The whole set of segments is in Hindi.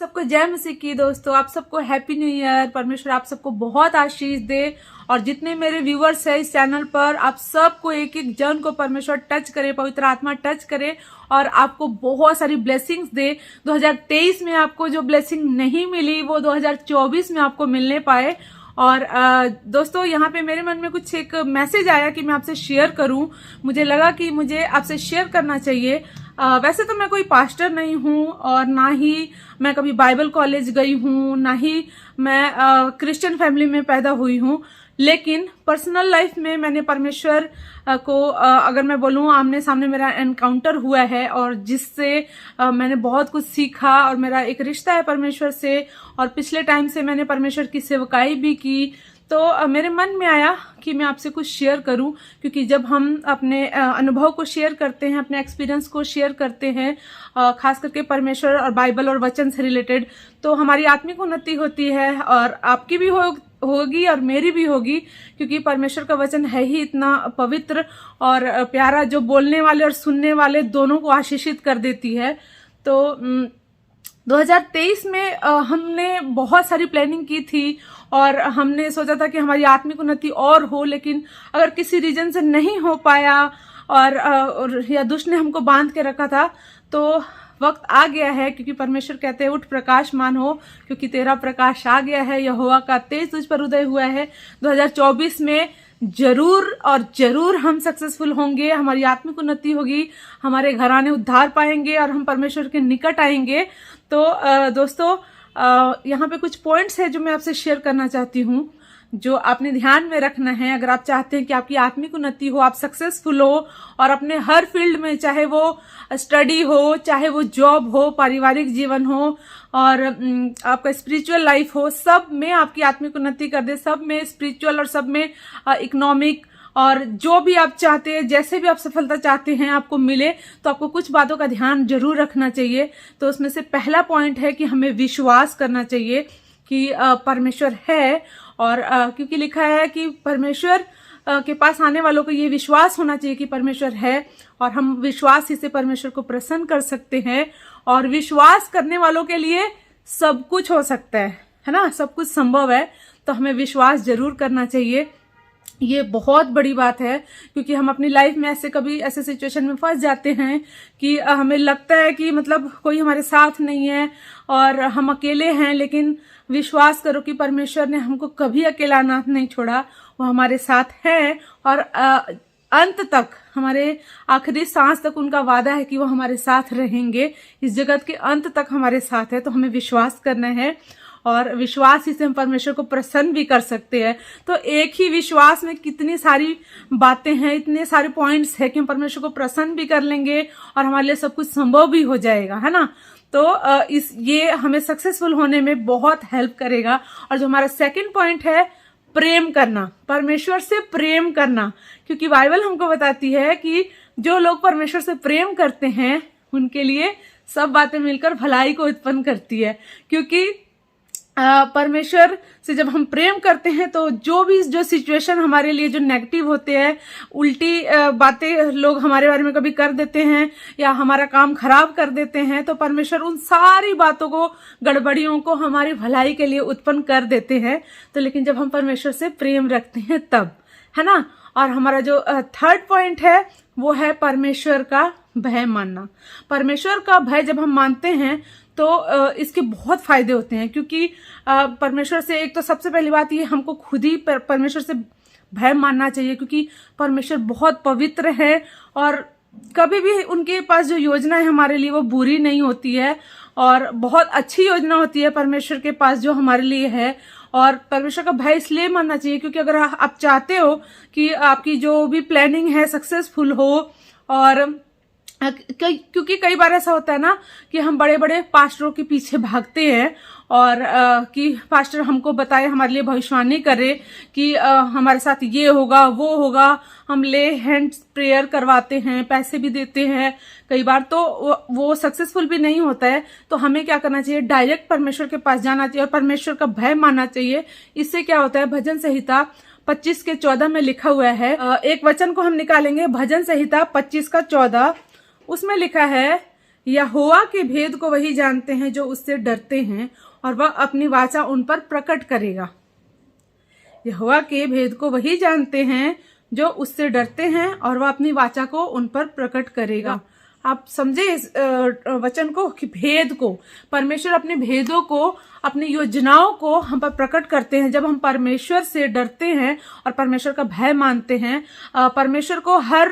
सबको जय मसीह की। दोस्तों आप सबको हैप्पी न्यू ईयर। परमेश्वर आप सबको बहुत आशीष दे और जितने मेरे व्यूवर्स हैं इस चैनल पर आप सबको एक एक जन को परमेश्वर टच करे, पवित्र आत्मा टच करे और आपको बहुत सारी ब्लेसिंग्स दे। 2023 में आपको जो ब्लेसिंग नहीं मिली वो 2024 में आपको मिलने पाए। और दोस्तों यहाँ पे मेरे मन में कुछ एक मैसेज आया कि मैं आपसे शेयर करूं। मुझे लगा कि मुझे आपसे शेयर करना चाहिए। वैसे तो मैं कोई पास्टर नहीं हूं और ना ही मैं कभी बाइबल कॉलेज गई हूं, ना ही मैं क्रिश्चियन फैमिली में पैदा हुई हूं, लेकिन पर्सनल लाइफ में मैंने परमेश्वर को अगर मैं बोलूं आमने सामने मेरा एनकाउंटर हुआ है और जिससे मैंने बहुत कुछ सीखा और मेरा एक रिश्ता है परमेश्वर से। और पिछले टाइम से मैंने परमेश्वर की सेवकाई भी की, तो मेरे मन में आया कि मैं आपसे कुछ शेयर करूं, क्योंकि जब हम अपने अनुभव को शेयर करते हैं, अपने एक्सपीरियंस को शेयर करते हैं, खास करके परमेश्वर और बाइबल और वचन से रिलेटेड, तो हमारी आत्मिक उन्नति होती है और आपकी भी होगी और मेरी भी होगी, क्योंकि परमेश्वर का वचन है ही इतना पवित्र और प्यारा जो बोलने वाले और सुनने वाले दोनों को आशीषित कर देती है। तो 2023 में हमने बहुत सारी प्लानिंग की थी और हमने सोचा था कि हमारी आत्मिक उन्नति और हो, लेकिन अगर किसी रीजन से नहीं हो पाया और या दुष्ट ने हमको बांध के रखा था, तो वक्त आ गया है, क्योंकि परमेश्वर कहते हैं उठ प्रकाशमान हो क्योंकि तेरा प्रकाश आ गया है, यहोवा का तेज तुझ पर उदय हुआ है। 2024 में जरूर और जरूर हम सक्सेसफुल होंगे, हमारी आत्मिक उन्नति होगी, हमारे घराने उद्धार पाएंगे और हम परमेश्वर के निकट आएंगे। तो दोस्तों यहाँ पे कुछ पॉइंट्स है जो मैं आपसे शेयर करना चाहती हूँ, जो आपने ध्यान में रखना है अगर आप चाहते हैं कि आपकी आत्मिक उन्नति हो, आप सक्सेसफुल हो और अपने हर फील्ड में, चाहे वो स्टडी हो, चाहे वो जॉब हो, पारिवारिक जीवन हो और आपका स्पिरिचुअल लाइफ हो, सब में आपकी आत्मिक उन्नति कर दे, सब में स्पिरिचुअल और सब में इकोनॉमिक और जो भी आप चाहते हैं, जैसे भी आप सफलता चाहते हैं आपको मिले, तो आपको कुछ बातों का ध्यान जरूर रखना चाहिए। तो उसमें से पहला पॉइंट है कि हमें विश्वास करना चाहिए कि परमेश्वर है, और क्योंकि लिखा है कि परमेश्वर के पास आने वालों को ये विश्वास होना चाहिए कि परमेश्वर है और हम विश्वास ही से परमेश्वर को प्रसन्न कर सकते हैं। और विश्वास करने वालों के लिए सब कुछ हो सकता है ना, सब कुछ संभव है। तो हमें विश्वास जरूर करना चाहिए, ये बहुत बड़ी बात है, क्योंकि हम अपनी लाइफ में ऐसे सिचुएशन में फंस जाते हैं कि हमें लगता है कि मतलब कोई हमारे साथ नहीं है और हम अकेले हैं, लेकिन विश्वास करो कि परमेश्वर ने हमको कभी अकेला नहीं छोड़ा, वो हमारे साथ है और अंत तक, हमारे आखिरी सांस तक उनका वादा है कि वो हमारे साथ रहेंगे, इस जगत के अंत तक हमारे साथ है। तो हमें विश्वास करना है और विश्वास ही से हम परमेश्वर को प्रसन्न भी कर सकते हैं। तो एक ही विश्वास में कितनी सारी बातें हैं, इतने सारे पॉइंट्स हैं कि हम परमेश्वर को प्रसन्न भी कर लेंगे और हमारे लिए सब कुछ संभव भी हो जाएगा, है ना। तो ये हमें सक्सेसफुल होने में बहुत हेल्प करेगा। और जो हमारा सेकंड पॉइंट है, प्रेम करना, परमेश्वर से प्रेम करना, क्योंकि बाइबल हमको बताती है कि जो लोग परमेश्वर से प्रेम करते हैं उनके लिए सब बातें मिलकर भलाई को उत्पन्न करती है। क्योंकि परमेश्वर से जब हम प्रेम करते हैं तो जो सिचुएशन हमारे लिए जो नेगेटिव होते हैं, उल्टी बातें लोग हमारे बारे में कभी कर देते हैं या हमारा काम खराब कर देते हैं, तो परमेश्वर उन सारी बातों को, गड़बड़ियों को हमारी भलाई के लिए उत्पन्न कर देते हैं। तो लेकिन जब हम परमेश्वर से प्रेम रखते हैं तब, है ना। और हमारा जो थर्ड पॉइंट है वो है परमेश्वर का भय मानना। परमेश्वर का भय जब हम मानते हैं तो इसके बहुत फायदे होते हैं, क्योंकि परमेश्वर से, एक तो सबसे पहली बात ये, हमको खुद ही परमेश्वर से भय मानना चाहिए, क्योंकि परमेश्वर बहुत पवित्र है और कभी भी उनके पास जो योजना है हमारे लिए वो बुरी नहीं होती है और बहुत अच्छी योजना होती है परमेश्वर के पास जो हमारे लिए है। और परमेश्वर का भय इसलिए मानना चाहिए क्योंकि अगर आप चाहते हो कि आपकी जो भी प्लानिंग है सक्सेसफुल हो, और क्योंकि कई बार ऐसा होता है ना कि हम बड़े बड़े पास्टरों के पीछे भागते हैं और कि पास्टर हमको बताए, हमारे लिए भविष्यवाणी करे कि हमारे साथ ये होगा वो होगा, हम ले हैंड प्रेयर करवाते हैं, पैसे भी देते हैं कई बार, तो वो सक्सेसफुल भी नहीं होता है। तो हमें क्या करना चाहिए, डायरेक्ट परमेश्वर के पास जाना चाहिए और परमेश्वर का भय मानना चाहिए। इससे क्या होता है, भजन संहिता 25:14 में लिखा हुआ है, एक वचन को हम निकालेंगे, भजन संहिता 25:14, उसमें लिखा है यहोवा के भेद को वही जानते हैं जो उससे डरते हैं, और वह अपनी वाचा उन पर प्रकट करेगा। यहोवा के भेद को वही जानते हैं जो उससे डरते हैं, और वह अपनी वाचा को उन पर प्रकट करेगा। आप समझे इस वचन को कि भेद को, परमेश्वर अपने भेदों को, अपनी योजनाओं को हम पर प्रकट करते हैं जब हम परमेश्वर से डरते हैं और परमेश्वर का भय मानते हैं। परमेश्वर को हर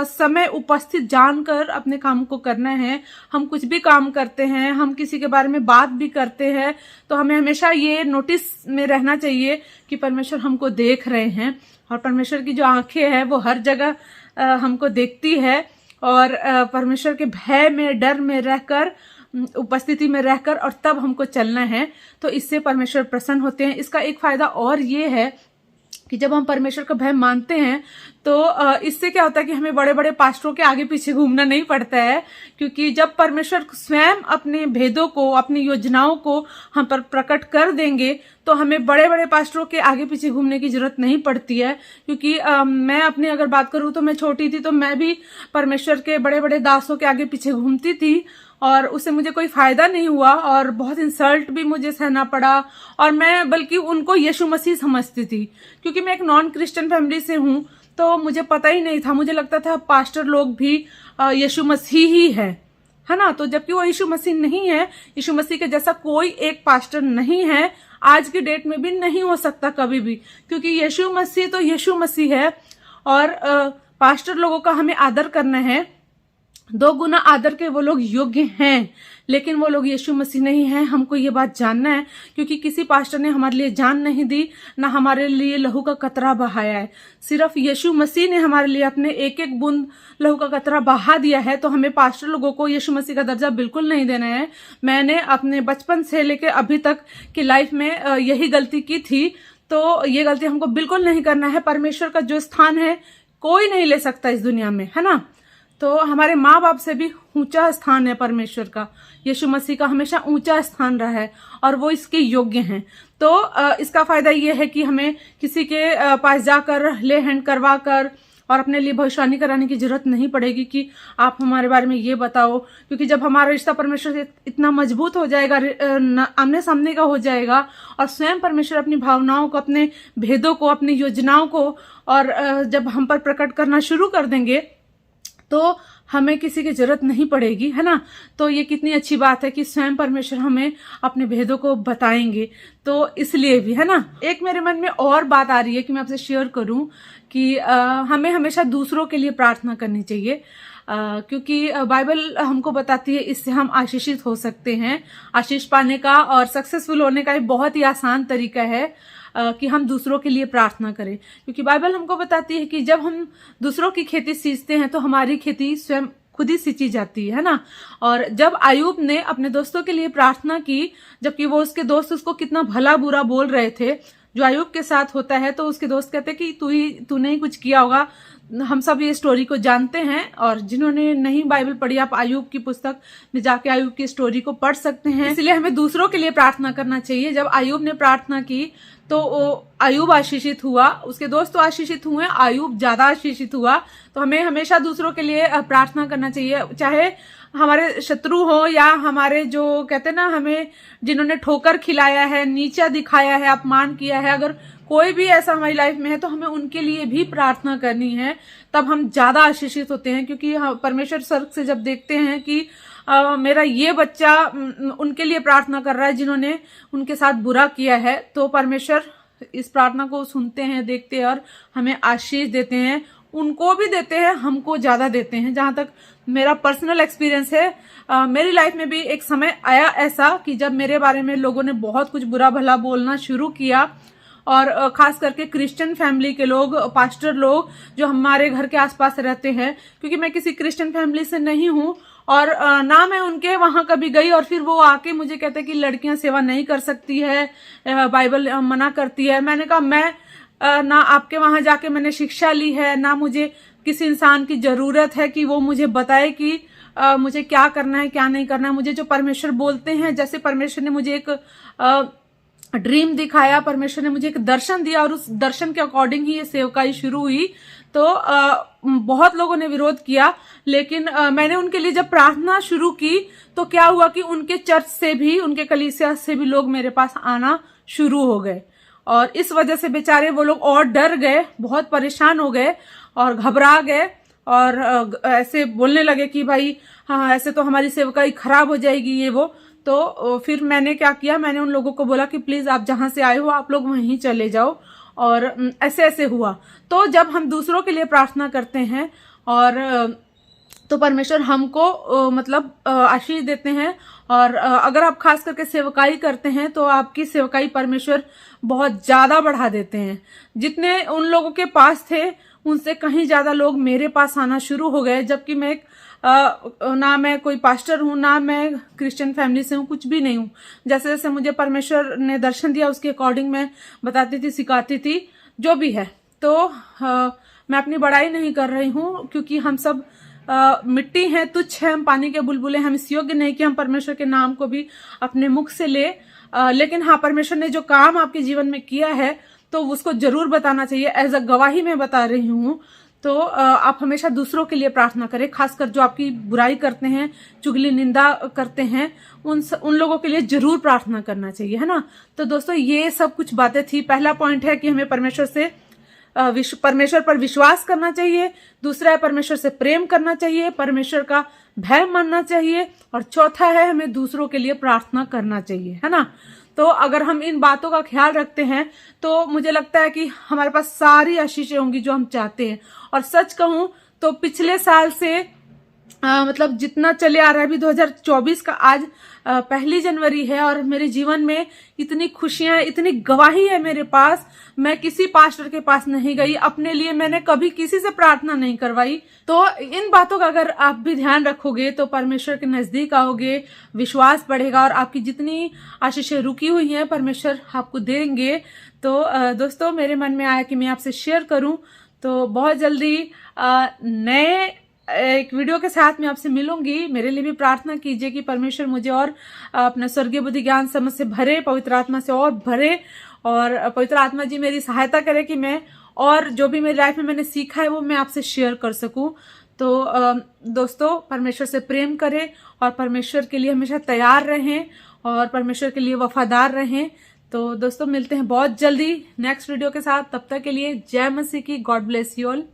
समय उपस्थित जानकर अपने काम को करना है। हम कुछ भी काम करते हैं, हम किसी के बारे में बात भी करते हैं, तो हमें हमेशा ये नोटिस में रहना चाहिए कि परमेश्वर हमको देख रहे हैं, और परमेश्वर की जो आंखें हैं वो हर जगह हमको देखती है। और परमेश्वर के भय में, डर में रहकर, उपस्थिति में रहकर, और तब हमको चलना है, तो इससे परमेश्वर प्रसन्न होते हैं। इसका एक फायदा और ये है कि जब हम परमेश्वर का भय मानते हैं तो इससे क्या होता है कि हमें बड़े बड़े पास्टरों के आगे पीछे घूमना नहीं पड़ता है, क्योंकि जब परमेश्वर स्वयं अपने भेदों को, अपनी योजनाओं को हम पर प्रकट कर देंगे तो हमें बड़े बड़े पास्टरों के आगे पीछे घूमने की जरूरत नहीं पड़ती है। क्योंकि मैं अपनी अगर बात करूं तो मैं छोटी थी तो मैं भी परमेश्वर के बड़े बड़े दासों के आगे पीछे घूमती थी, और उससे मुझे कोई फायदा नहीं हुआ, और बहुत इंसल्ट भी मुझे सहना पड़ा, और मैं बल्कि उनको यीशु मसीह समझती थी। क्योंकि मैं एक नॉन क्रिश्चियन फैमिली से हूं, तो मुझे पता ही नहीं था, मुझे लगता था पास्टर लोग भी यीशु मसीह ही है ना। तो जबकि वो यीशु मसीह नहीं है, यीशु मसीह के जैसा कोई एक पास्टर नहीं है, आज की डेट में भी नहीं हो सकता कभी भी, क्योंकि यीशु मसीह तो यीशु मसीह है। और पास्टर लोगों का हमें आदर करना है, 2 गुना आदर के वो लोग योग्य हैं, लेकिन वो लोग यीशु मसीह नहीं है। हमको ये बात जानना है, क्योंकि किसी पास्टर ने हमारे लिए जान नहीं दी, ना हमारे लिए लहू का कतरा बहाया है। सिर्फ यीशु मसीह ने हमारे लिए अपने एक एक बूंद लहू का कतरा बहा दिया है। तो हमें पास्टर लोगों को यीशु मसीह का दर्जा बिल्कुल नहीं देना है। मैंने अपने बचपन से लेकर अभी तक की लाइफ में यही गलती की थी, तो ये गलती हमको बिल्कुल नहीं करना है। परमेश्वर का जो स्थान है कोई नहीं ले सकता इस दुनिया में, है ना। तो हमारे माँ बाप से भी ऊंचा स्थान है परमेश्वर का, यीशु मसीह का हमेशा ऊंचा स्थान रहा है, और वो इसके योग्य हैं। तो इसका फायदा ये है कि हमें किसी के पास जाकर ले हैंड करवा कर और अपने लिए भविष्यवाणी कराने की जरूरत नहीं पड़ेगी कि आप हमारे बारे में ये बताओ। क्योंकि जब हमारा रिश्ता परमेश्वर से इतना मजबूत हो जाएगा, आमने सामने का हो जाएगा, और स्वयं परमेश्वर अपनी भावनाओं को, अपने भेदों को, अपनी योजनाओं को और जब हम पर प्रकट करना शुरू कर देंगे तो हमें किसी की जरूरत नहीं पड़ेगी, है ना। तो ये कितनी अच्छी बात है कि स्वयं परमेश्वर हमें अपने भेदों को बताएंगे। तो इसलिए भी, है ना। एक मेरे मन में और बात आ रही है कि मैं आपसे शेयर करूं कि हमें हमेशा दूसरों के लिए प्रार्थना करनी चाहिए, क्योंकि बाइबल हमको बताती है इससे हम आशीषित हो सकते हैं। आशीष पाने का और सक्सेसफुल होने का एक बहुत ही आसान तरीका है कि हम दूसरों के लिए प्रार्थना करें। क्योंकि बाइबल हमको बताती है कि जब हम दूसरों की खेती सींचते हैं तो हमारी खेती स्वयं खुद ही सींची जाती है ना। और जब अय्यूब ने अपने दोस्तों के लिए प्रार्थना की, जबकि वो उसके दोस्त उसको कितना भला बुरा बोल रहे थे, जो अय्यूब के साथ होता है, तो उसके दोस्त कहते कि तूने ही कुछ किया होगा। हम सब ये स्टोरी को जानते हैं, और जिन्होंने नहीं बाइबल पढ़ी, आप अय्यूब की पुस्तक में जाके अय्यूब की स्टोरी को पढ़ सकते हैं। इसलिए हमें दूसरों के लिए प्रार्थना करना चाहिए। जब अय्यूब ने प्रार्थना की तो अय्यूब आशीषित हुआ, उसके दोस्त तो आशीषित हुए, अय्यूब ज्यादा आशीषित हुआ। तो हमें हमेशा दूसरों के लिए प्रार्थना करना चाहिए, चाहे हमारे शत्रु हो या हमारे जो कहते हैं ना, हमें जिन्होंने ठोकर खिलाया है, नीचा दिखाया है, अपमान किया है, अगर कोई भी ऐसा हमारी लाइफ में है तो हमें उनके लिए भी प्रार्थना करनी है। तब हम ज्यादा आशीषित होते हैं, क्योंकि परमेश्वर स्वर्ग से जब देखते हैं कि मेरा ये बच्चा उनके लिए प्रार्थना कर रहा है जिन्होंने उनके साथ बुरा किया है, तो परमेश्वर इस प्रार्थना को सुनते हैं, देखते हैं और हमें आशीष देते हैं। उनको भी देते हैं, हमको ज्यादा देते हैं। जहां तक मेरा पर्सनल एक्सपीरियंस है, मेरी लाइफ में भी एक समय आया ऐसा कि जब मेरे बारे में लोगों ने बहुत कुछ बुरा भला बोलना शुरू किया, और खास करके क्रिश्चियन फैमिली के लोग, पास्टर लोग जो हमारे घर के आसपास रहते हैं। क्योंकि मैं किसी क्रिश्चियन फैमिली से नहीं हूँ, और ना मैं उनके वहां कभी गई, और फिर वो आके मुझे कहते कि लड़कियां सेवा नहीं कर सकती है, बाइबल मना करती है। मैंने कहा मैं ना आपके वहां जाके मैंने शिक्षा ली है, ना मुझे किसी इंसान की जरूरत है कि वो मुझे बताए कि मुझे क्या करना है क्या नहीं करना है। मुझे जो परमेश्वर बोलते हैं, जैसे परमेश्वर ने मुझे एक ड्रीम दिखाया, परमेश्वर ने मुझे एक दर्शन दिया, और उस दर्शन के अकॉर्डिंग ही ये सेवकाई शुरू हुई। तो बहुत लोगों ने विरोध किया, लेकिन मैंने उनके लिए जब प्रार्थना शुरू की तो क्या हुआ कि उनके चर्च से भी, उनके कलीसिया से भी लोग मेरे पास आना शुरू हो गए। और इस वजह से बेचारे वो लोग और डर गए, बहुत परेशान हो गए और घबरा गए और ऐसे बोलने लगे कि भाई हाँ ऐसे तो हमारी सेवकाई खराब हो जाएगी ये वो। तो फिर मैंने क्या किया, मैंने उन लोगों को बोला कि प्लीज आप जहां से आए हो आप लोग वहीं चले जाओ। और ऐसे ऐसे हुआ। तो जब हम दूसरों के लिए प्रार्थना करते हैं और तो परमेश्वर हमको मतलब आशीष देते हैं। और अगर आप खास करके सेवकाई करते हैं तो आपकी सेवकाई परमेश्वर बहुत ज्यादा बढ़ा देते हैं। जितने उन लोगों के पास थे उनसे कहीं ज्यादा लोग मेरे पास आना शुरू हो गए, जबकि मैं ना मैं कोई पास्टर हूं, ना मैं क्रिश्चियन फैमिली से हूं, कुछ भी नहीं हूं। जैसे जैसे मुझे परमेश्वर ने दर्शन दिया उसके अकॉर्डिंग मैं बताती थी, सिखाती थी, जो भी है। तो मैं अपनी बड़ाई नहीं कर रही हूं, क्योंकि हम सब मिट्टी हैं, तुच्छ है, हम पानी के बुलबुले, हम इस योग्य नहीं कि हम परमेश्वर के नाम को भी अपने मुख से ले। लेकिन हाँ, परमेश्वर ने जो काम आपके जीवन में किया है तो उसको जरूर बताना चाहिए। एज अ गवाही मैं बता रही हूँ। तो आप हमेशा दूसरों के लिए प्रार्थना करें, खासकर जो आपकी बुराई करते हैं, चुगली निंदा करते हैं, उन लोगों के लिए जरूर प्रार्थना करना चाहिए, है ना। तो दोस्तों ये सब कुछ बातें थी। पहला पॉइंट है कि हमें परमेश्वर पर विश्वास करना चाहिए। दूसरा है परमेश्वर से प्रेम करना चाहिए, परमेश्वर का भय मानना चाहिए। और चौथा है हमें दूसरों के लिए प्रार्थना करना चाहिए, है ना। तो अगर हम इन बातों का ख्याल रखते हैं तो मुझे लगता है कि हमारे पास सारी आशीषें होंगी जो हम चाहते हैं। और सच कहूं तो पिछले साल से मतलब जितना चले आ रहा है, अभी 2024 का आज 1 जनवरी है और मेरे जीवन में इतनी खुशियां, इतनी गवाही है मेरे पास। मैं किसी पास्टर के पास नहीं गई, अपने लिए मैंने कभी किसी से प्रार्थना नहीं करवाई। तो इन बातों का अगर आप भी ध्यान रखोगे तो परमेश्वर के नजदीक आओगे, विश्वास बढ़ेगा और आपकी जितनी आशीषें रुकी हुई हैं परमेश्वर आपको देंगे। तो दोस्तों मेरे मन में आया कि मैं आपसे शेयर करूं। तो बहुत जल्दी नए एक वीडियो के साथ मैं आपसे मिलूंगी। मेरे लिए भी प्रार्थना कीजिए कि परमेश्वर मुझे और अपना स्वर्गीय बुद्धि ज्ञान समझ से भरे, पवित्र आत्मा से और भरे, और पवित्र आत्मा जी मेरी सहायता करे कि मैं और जो भी मेरी लाइफ में मैंने सीखा है वो मैं आपसे शेयर कर सकूं। तो दोस्तों परमेश्वर से प्रेम करें और परमेश्वर के लिए हमेशा तैयार रहें और परमेश्वर के लिए वफादार रहें। तो दोस्तों मिलते हैं बहुत जल्दी नेक्स्ट वीडियो के साथ। तब तक के लिए जय मसीह की। God bless you all.